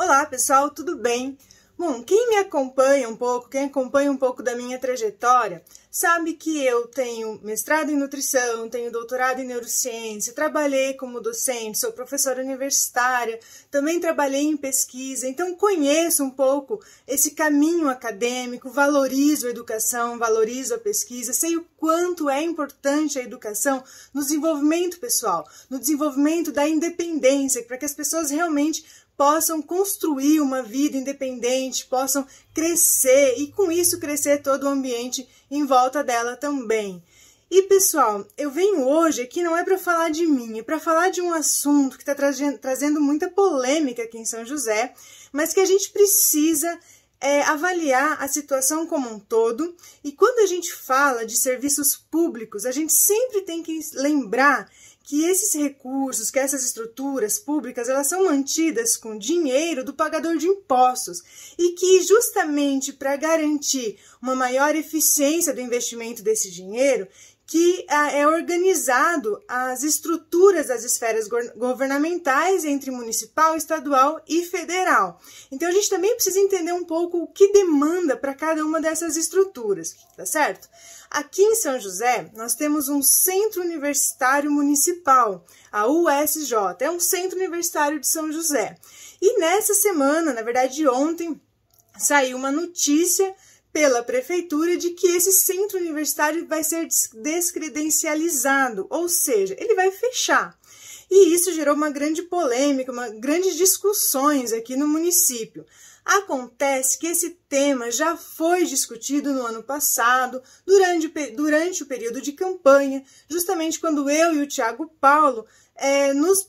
Olá pessoal, tudo bem? Bom, quem me acompanha um pouco, quem acompanha um pouco da minha trajetória, sabe que eu tenho mestrado em nutrição, tenho doutorado em neurociência, trabalhei como docente, sou professora universitária, também trabalhei em pesquisa, então conheço um pouco esse caminho acadêmico, valorizo a educação, valorizo a pesquisa, sei o quanto é importante a educação no desenvolvimento pessoal, no desenvolvimento da independência, para que as pessoas realmente possam construir uma vida independente, possam crescer e com isso crescer todo o ambiente em volta dela também. E pessoal, eu venho hoje aqui não é para falar de mim, é para falar de um assunto que está trazendo muita polêmica aqui em São José, mas que a gente precisa avaliar a situação como um todo. E quando a gente fala de serviços públicos, a gente sempre tem que lembrar que esses recursos, que essas estruturas públicas, elas são mantidas com dinheiro do pagador de impostos e que justamente para garantir uma maior eficiência do investimento desse dinheiro, que é organizado as estruturas das esferas governamentais entre municipal, estadual e federal. Então a gente também precisa entender um pouco o que demanda para cada uma dessas estruturas, tá certo? Aqui em São José, nós temos um Centro Universitário Municipal, a USJ, é um Centro Universitário de São José. E nessa semana, na verdade ontem, saiu uma notícia pela prefeitura de que esse centro universitário vai ser descredencializado, ou seja, ele vai fechar. E isso gerou uma grande polêmica, grandes discussões aqui no município. Acontece que esse tema já foi discutido no ano passado, durante o período de campanha, justamente quando eu e o Thiago Paulo nos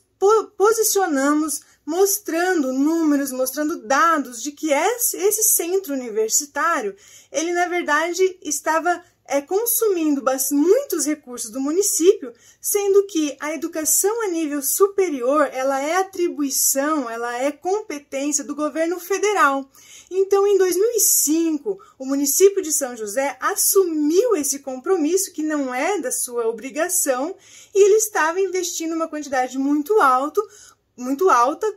posicionamos mostrando números, mostrando dados de que esse centro universitário, ele na verdade estava consumindo muitos recursos do município, sendo que a educação a nível superior, ela é atribuição, ela é competência do governo federal. Então, em 2005, o município de São José assumiu esse compromisso, que não é da sua obrigação, e ele estava investindo uma quantidade muito alta,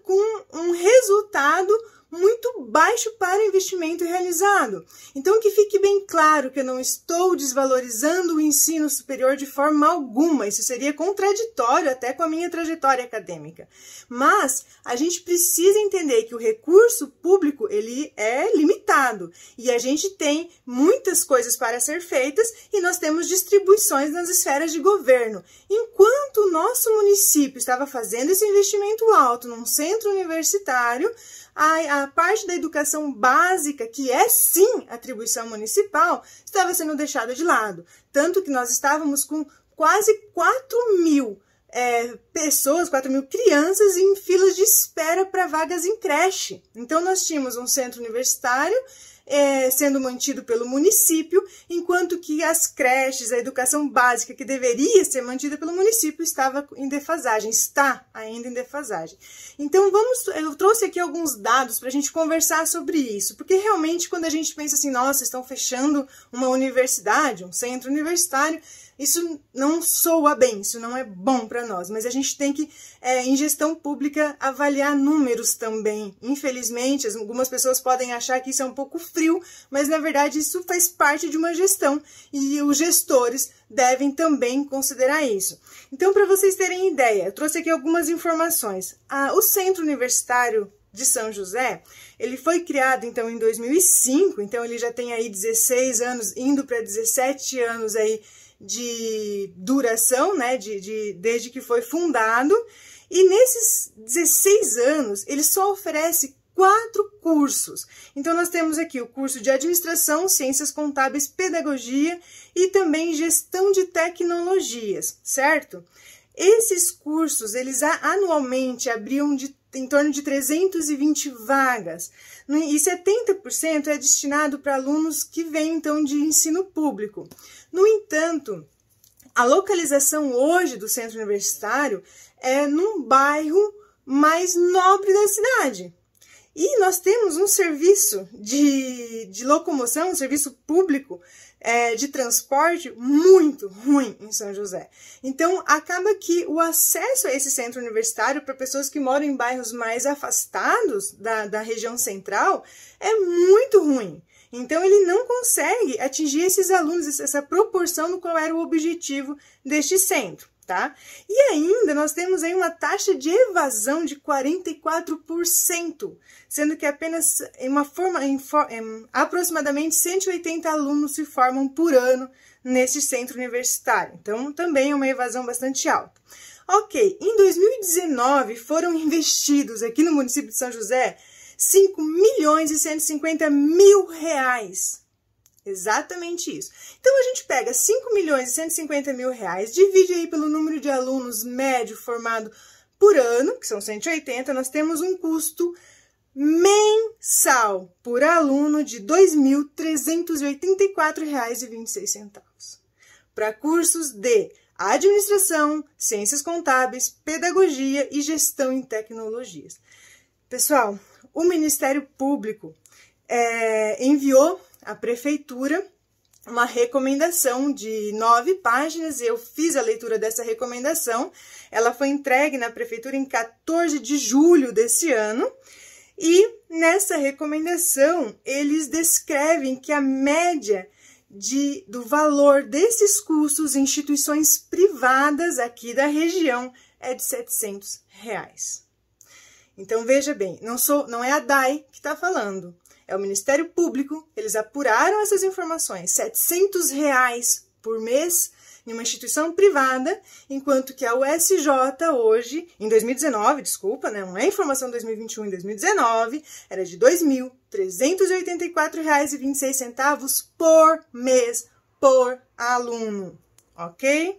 com um resultado muito baixo para o investimento realizado. Então, que fique bem claro que eu não estou desvalorizando o ensino superior de forma alguma, isso seria contraditório até com a minha trajetória acadêmica. Mas a gente precisa entender que o recurso público, ele é limitado e a gente tem muitas coisas para ser feitas e nós temos distribuições nas esferas de governo. Enquanto o nosso município estava fazendo esse investimento alto num centro universitário, a parte da educação básica, que é sim atribuição municipal, estava sendo deixada de lado. Tanto que nós estávamos com quase 4.000 pessoas, 4.000 crianças em filas de espera para vagas em creche. Então nós tínhamos um centro universitário sendo mantido pelo município, enquanto que as creches, a educação básica que deveria ser mantida pelo município estava em defasagem, está ainda em defasagem. Então eu trouxe aqui alguns dados para a gente conversar sobre isso, porque realmente quando a gente pensa assim, nossa, estão fechando uma universidade, um centro universitário, isso não soa bem, isso não é bom para nós, mas a gente tem que, em gestão pública, avaliar números também. Infelizmente, algumas pessoas podem achar que isso é um pouco frio, mas na verdade isso faz parte de uma gestão e os gestores devem também considerar isso. Então, para vocês terem ideia, eu trouxe aqui algumas informações. O Centro Universitário de São José, ele foi criado então em 2005, então ele já tem aí 16 anos, indo para 17 anos aí de duração, né, desde que foi fundado, e nesses 16 anos ele só oferece 4 cursos. Então nós temos aqui o curso de Administração, Ciências Contábeis, Pedagogia e também Gestão de Tecnologias, certo? Esses cursos, eles anualmente abriam em torno de 320 vagas, e 70% é destinado para alunos que vêm, então, de ensino público. No entanto, a localização hoje do centro universitário é num bairro mais nobre da cidade. E nós temos um serviço de locomoção, um serviço público de transporte muito ruim em São José. Então, acaba que o acesso a esse centro universitário para pessoas que moram em bairros mais afastados da região central é muito ruim. Então, ele não consegue atingir esses alunos, essa proporção no qual era o objetivo deste centro, tá? E ainda nós temos aí uma taxa de evasão de 44%, sendo que apenas aproximadamente 180 alunos se formam por ano neste centro universitário. Então, também é uma evasão bastante alta. Ok, em 2019 foram investidos aqui no município de São José 5.150.000 reais. Exatamente isso. Então, a gente pega 5.150.000 reais, divide aí pelo número de alunos médio formado por ano, que são 180, nós temos um custo mensal por aluno de R$ 2.384,26. Para cursos de administração, ciências contábeis, pedagogia e gestão em tecnologias. Pessoal, o Ministério Público enviou à Prefeitura uma recomendação de 9 páginas, eu fiz a leitura dessa recomendação, ela foi entregue na Prefeitura em 14 de julho desse ano, e nessa recomendação eles descrevem que a média do valor desses cursos em instituições privadas aqui da região é de R$ 700. Então, veja bem, não é a DAI que está falando, é o Ministério Público, eles apuraram essas informações, R$ 700 por mês em uma instituição privada, enquanto que a USJ hoje, em 2019, desculpa, né, não é informação de 2021, em 2019, era de R$ 2.384,26 por mês, por aluno, ok?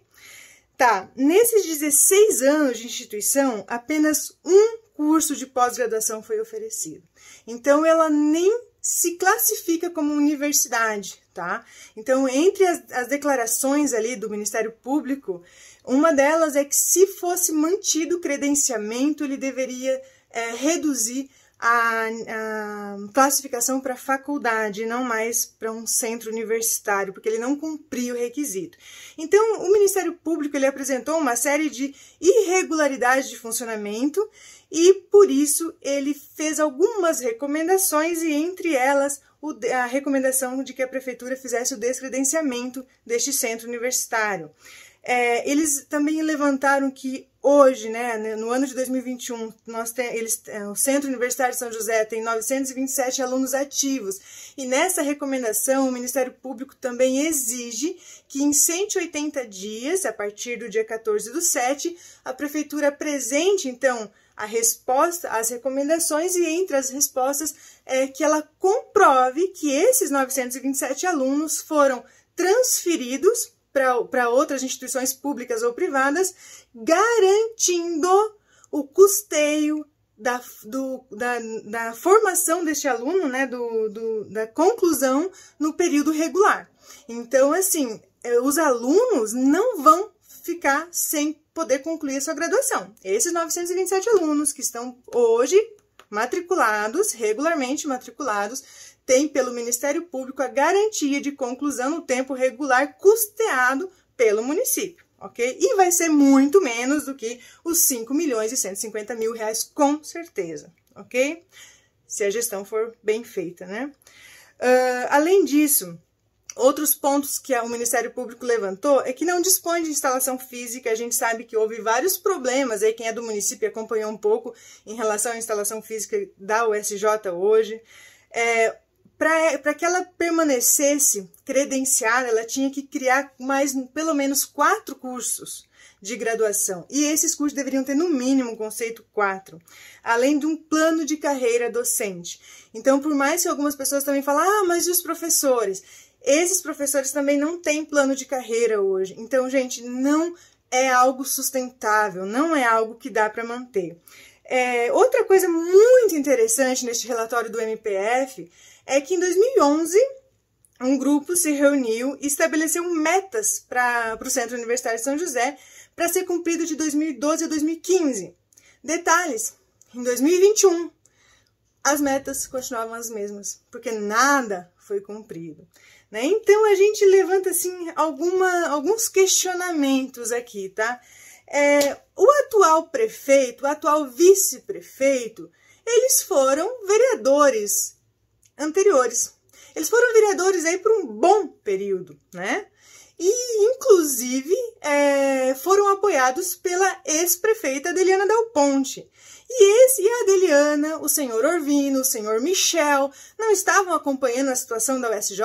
Tá, nesses 16 anos de instituição, apenas um curso de pós-graduação foi oferecido. Então, ela nem se classifica como universidade, tá? Então, entre as declarações ali do Ministério Público, uma delas é que se fosse mantido o credenciamento, ele deveria reduzir a classificação para faculdade, não mais para um centro universitário, porque ele não cumpria o requisito. Então, o Ministério Público ele apresentou uma série de irregularidades de funcionamento e, por isso, ele fez algumas recomendações e, entre elas, a recomendação de que a Prefeitura fizesse o descredenciamento deste centro universitário. Eles também levantaram que hoje, né, no ano de 2021, o Centro Universitário de São José tem 927 alunos ativos. E nessa recomendação, o Ministério Público também exige que em 180 dias, a partir do dia 14/7, a Prefeitura apresente, então, a resposta às recomendações e entre as respostas que ela comprove que esses 927 alunos foram transferidos para outras instituições públicas ou privadas, garantindo o custeio da formação deste aluno, né, da conclusão no período regular. Então, assim, os alunos não vão ficar sem poder concluir a sua graduação. Esses 927 alunos que estão hoje matriculados, regularmente matriculados, têm pelo Ministério Público a garantia de conclusão no tempo regular custeado pelo município, ok? E vai ser muito menos do que os 5.150.000 reais, com certeza, ok? Se a gestão for bem feita, né? Além disso, outros pontos que o Ministério Público levantou é que não dispõe de instalação física. A gente sabe que houve vários problemas, aí quem é do município acompanhou um pouco em relação à instalação física da USJ hoje. Para que ela permanecesse credenciada, ela tinha que criar pelo menos 4 cursos de graduação. E esses cursos deveriam ter, no mínimo, o conceito 4, além de um plano de carreira docente. Então, por mais que algumas pessoas também falem, mas e os professores? Esses professores também não têm plano de carreira hoje. Então, gente, não é algo sustentável, não é algo que dá para manter. Outra coisa muito interessante neste relatório do MPF é que em 2011 um grupo se reuniu e estabeleceu metas para o Centro Universitário de São José para ser cumprido de 2012 a 2015. Detalhes, em 2021, as metas continuavam as mesmas, porque nada foi cumprido, né? Então a gente levanta assim alguns questionamentos aqui, tá? O atual prefeito, o atual vice-prefeito, eles foram vereadores anteriores. Eles foram vereadores aí por um bom período, né? E, inclusive, foram apoiados pela ex-prefeita Adeliana Dal Ponte. E a Adeliana, o senhor Orvino, o senhor Michel, não estavam acompanhando a situação da USJ?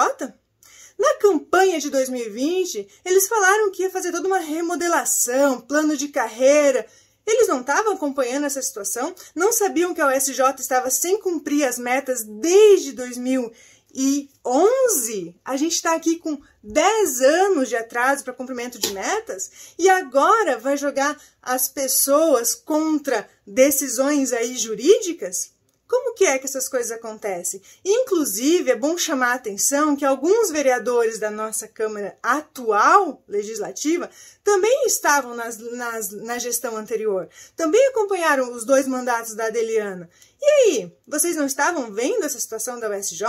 Na campanha de 2020, eles falaram que ia fazer toda uma remodelação, plano de carreira. Eles não estavam acompanhando essa situação? Não sabiam que a USJ estava sem cumprir as metas desde 2011? A gente está aqui com 10 anos de atraso para cumprimento de metas e agora vai jogar as pessoas contra decisões aí jurídicas? Como que essas coisas acontecem? Inclusive, é bom chamar a atenção que alguns vereadores da nossa Câmara atual, legislativa, também estavam na gestão anterior. Também acompanharam os 2 mandatos da Adeliana. E aí, vocês não estavam vendo essa situação da USJ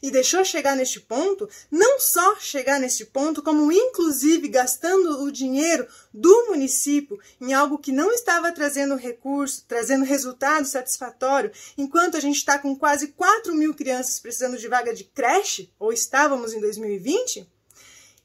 e deixou chegar neste ponto? Não só chegar neste ponto, como inclusive gastando o dinheiro do município em algo que não estava trazendo recurso, trazendo resultado satisfatório, enquanto a gente está com quase 4.000 crianças precisando de vaga de creche, ou estávamos em 2020?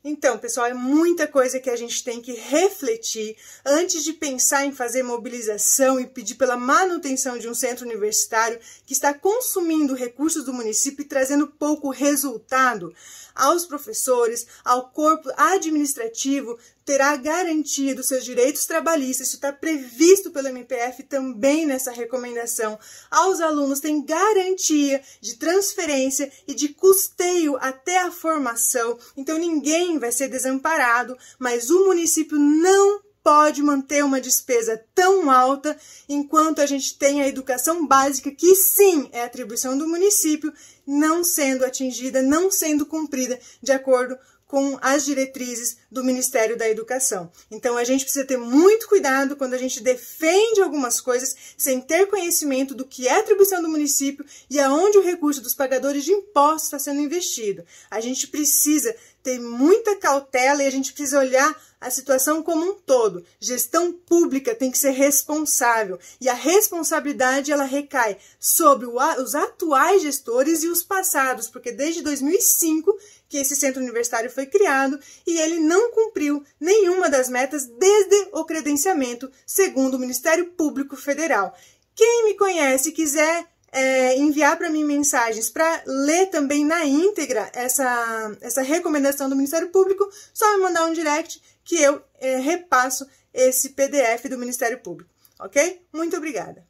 Então, pessoal, é muita coisa que a gente tem que refletir antes de pensar em fazer mobilização e pedir pela manutenção de um centro universitário que está consumindo recursos do município e trazendo pouco resultado. Aos professores, ao corpo administrativo, terá garantia dos seus direitos trabalhistas, isso está previsto pelo MPF também nessa recomendação. Aos alunos tem garantia de transferência e de custeio até a formação, então ninguém vai ser desamparado, mas o município não pode manter uma despesa tão alta enquanto a gente tem a educação básica, que sim é atribuição do município, não sendo atingida, não sendo cumprida de acordo com as diretrizes do Ministério da Educação. Então, a gente precisa ter muito cuidado quando a gente defende algumas coisas sem ter conhecimento do que é atribuição do município e aonde o recurso dos pagadores de impostos está sendo investido. A gente precisa ter muita cautela e a gente precisa olhar a situação como um todo. Gestão pública tem que ser responsável e a responsabilidade ela recai sobre os atuais gestores e os passados, porque desde 2005 que esse centro universitário foi criado e ele não cumpriu nenhuma das metas desde o credenciamento, segundo o Ministério Público Federal. Quem me conhece e quiser enviar para mim mensagens para ler também na íntegra essa recomendação do Ministério Público, só me mandar um direct que eu repasso esse PDF do Ministério Público, ok? Muito obrigada!